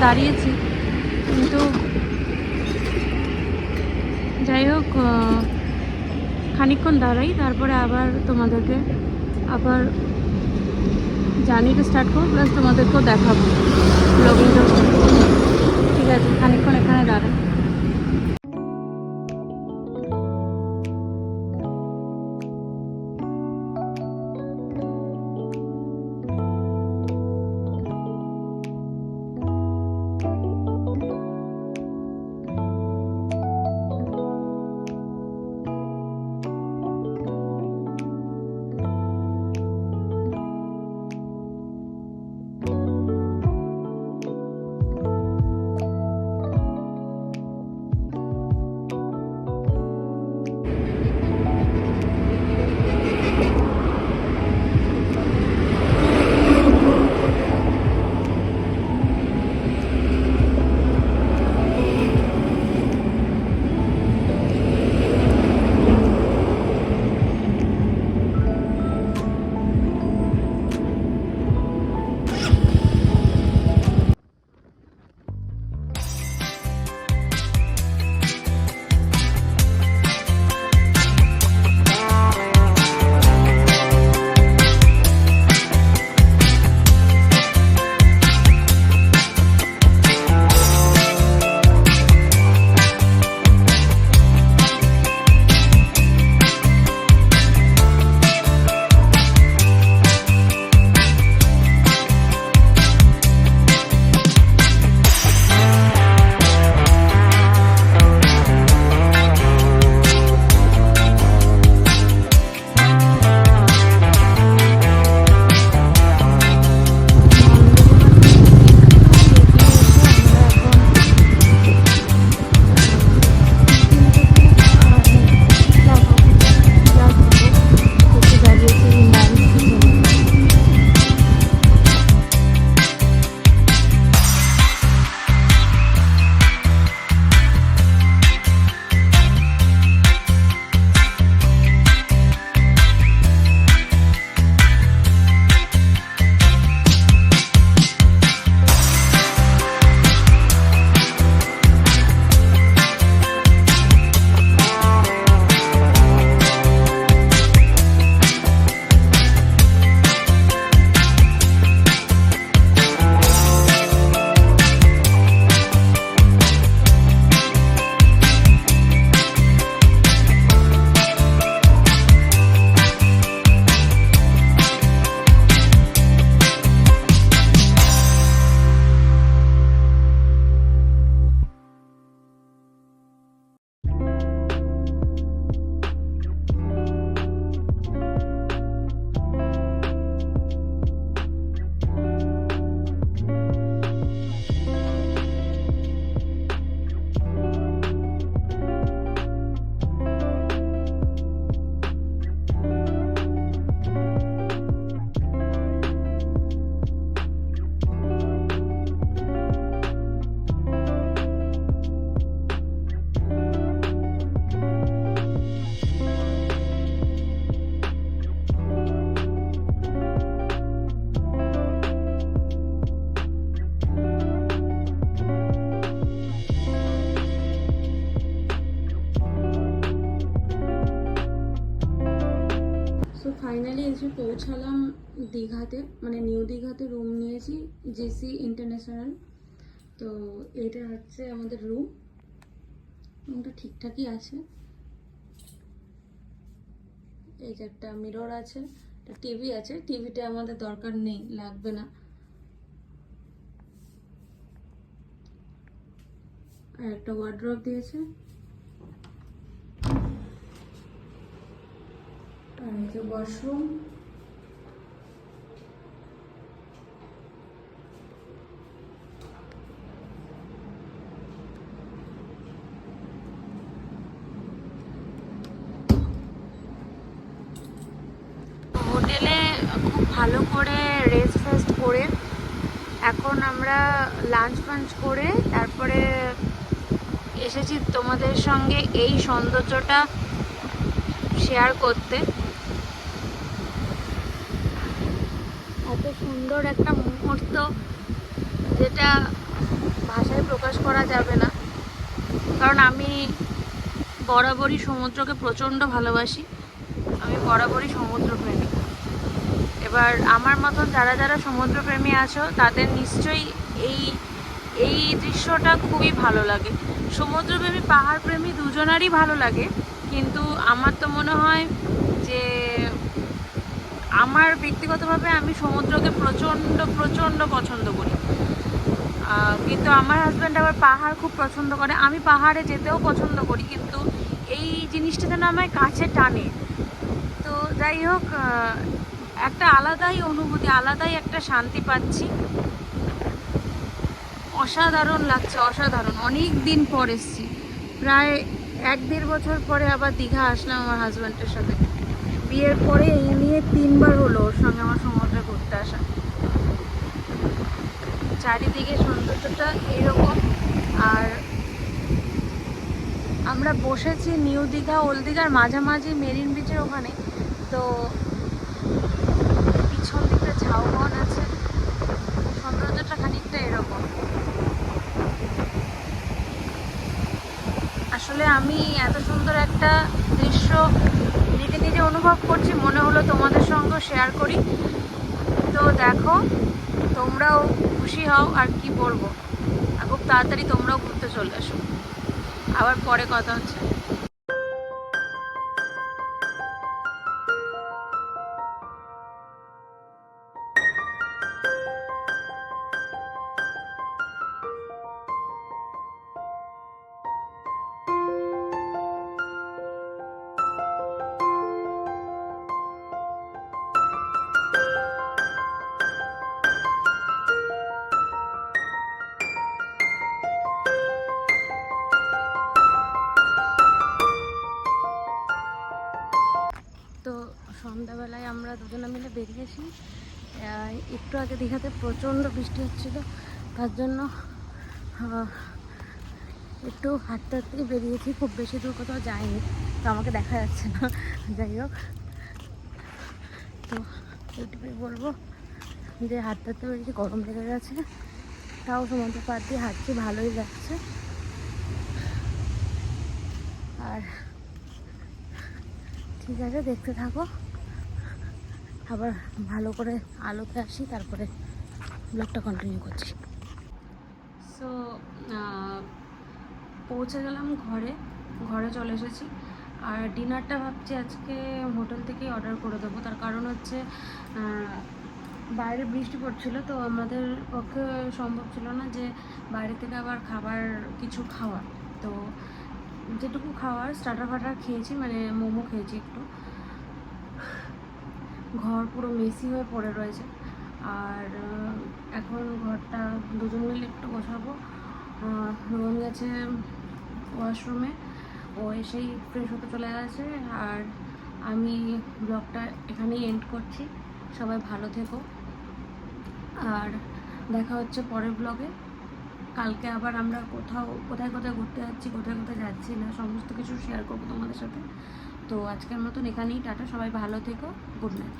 দাঁড়িয়েছি, কিন্তু যাই হোক খানিকক্ষণ দাঁড়াই, তারপরে আবার তোমাদেরকে আবার জার্নিটা স্টার্ট করবো, প্লাস তোমাদেরকেও দেখাবো, ব্লগিংটাও স্টার্ট করবো। ঠিক আছে, খানিকক্ষণ এখানে দাঁড়াই। ফাইনালি এসে পৌঁছালাম দীঘাতে, মানে নিউ দীঘাতে রুম নিয়েছি, জিসি ইন্টারন্যাশনাল। তো এটা হচ্ছে আমাদের রুমটা ঠিকঠাকই আছে। এই যে একটা মিরর আছে, একটা টিভি আছে, টিভিটা আমাদের দরকার নেই, লাগবে না। আর একটা ওয়ার্ড্রপ দিয়েছে, আর এই যে ওয়াশরুম। হোটেলে খুব ভালো করে রেস্ট করে এখন আমরা লাঞ্চ করে তারপরে এসেছি তোমাদের সঙ্গে এই সৌন্দর্যটা শেয়ার করতে। এত সুন্দর একটা মুহূর্ত যেটা করা যাবে না, কারণ আমি বরাবরই সমুদ্রকে প্রচণ্ড ভালোবাসি। আমি বরাবরই সমুদ্রপ্রেমী। এবার আমার মতন যারা যারা সমুদ্রপ্রেমী আছো তাদের নিশ্চয়ই এই এই দৃশ্যটা খুবই ভালো লাগে। সমুদ্রপ্রেমী পাহাড়প্রেমী দুজনারই ভালো লাগে, কিন্তু আমার তো মনে হয় যে আমার ব্যক্তিগতভাবে আমি সমুদ্রকে প্রচণ্ড প্রচণ্ড পছন্দ করি। কিন্তু আমার হাজব্যান্ড আবার পাহাড় খুব পছন্দ করে। আমি পাহাড়ে যেতেও পছন্দ করি, কিন্তু এই জিনিসটা যেন আমায় কাছে টানে। তো যাই হোক, একটা আলাদাই অনুভূতি, আলাদাই একটা শান্তি পাচ্ছি। অসাধারণ লাগছে, অসাধারণ। অনেক দিন পর এসেছি, প্রায় 1-1.5 বছর পরে আবার দীঘা আসলাম আমার হাজব্যান্ডের সাথে। বিয়ের পরে এই নিয়ে 3বার হলো ওর সঙ্গে আমার সমুদ্রে ঘুরতে আসা। চারিদিকে সৌন্দর্যটা এরকম। আর আমরা বসেছি নিউ দীঘা ওল্ড দীঘার মাঝামাঝি মেরিন বিচের ওখানে। তো পিছন দিকে ঝাউবন আছে, সৌন্দর্যটা খানিকটা এরকম। আসলে আমি এত সুন্দর একটা দৃশ্য নিজে নিজে অনুভব করছি, মনে হলো তোমাদের সঙ্গে শেয়ার করি। তো দেখো, তোমরাও খুশি হও। আর কি বলবো, খুব তাড়াতাড়ি তোমরাও ঘুরতে চলে আসো। আবার পরে কথা হচ্ছে। তো সন্ধ্যাবেলায় আমরা দুজনে মিলে বেরিয়েছি। একটু আগে দীঘাতে প্রচণ্ড বৃষ্টি হচ্ছিল, তার জন্য একটু হাঁটতে হাঁটতেই বেরিয়েছি। খুব বেশি দূর কোথাও যাইনি, তো আমাকে দেখা যাচ্ছে না। যাই হোক, তো এইটুকুই বলবো যে হাঁটতে হাঁটতে বেরিয়েছি, গরম লেগে গেছে, তাও সমুদ্র পাড় দিয়ে হাঁটছি, ভালোই লাগছে। আর ঠিক আছে, দেখতে থাকো। আবার ভালো করে আলোতে আসি, তারপরে ব্লগটা কন্টিনিউ করছি। সো পৌঁছে গেলাম ঘরে চলে এসেছি। আর ডিনারটা ভাবছি আজকে হোটেল থেকেই অর্ডার করে দেবো। তার কারণ হচ্ছে বাইরে বৃষ্টি পড়ছিল, তো আমাদের পক্ষে সম্ভব ছিল না যে বাইরে থেকে আবার খাবার কিছু খাওয়া। তো যেটুকু খাওয়ার স্টার্টার ফাটার খেয়েছি, মানে মোমো খেয়েছি একটু। ঘর পুরো মেসি হয়ে পড়ে রয়েছে, আর এখন ঘরটা দুজন মিলে একটু গোছাবো। রোহন গেছে ওয়াশরুমে, ও এসেই ফ্রেশ হতে চলে গেছে। আর আমি ব্লগটা এখানেই এন্ড করছি। সবাই ভালো থেকো, আর দেখা হচ্ছে পরের ব্লগে। কালকে আবার আমরা কোথায় কোথায় ঘুরতে যাচ্ছি, কোথায় কোথায় যাচ্ছি না, সমস্ত কিছু শেয়ার করবো তোমাদের সাথে। তো আজকের মতন এখানেই টাটা, সবাই ভালো থেকো, গুড নাইট।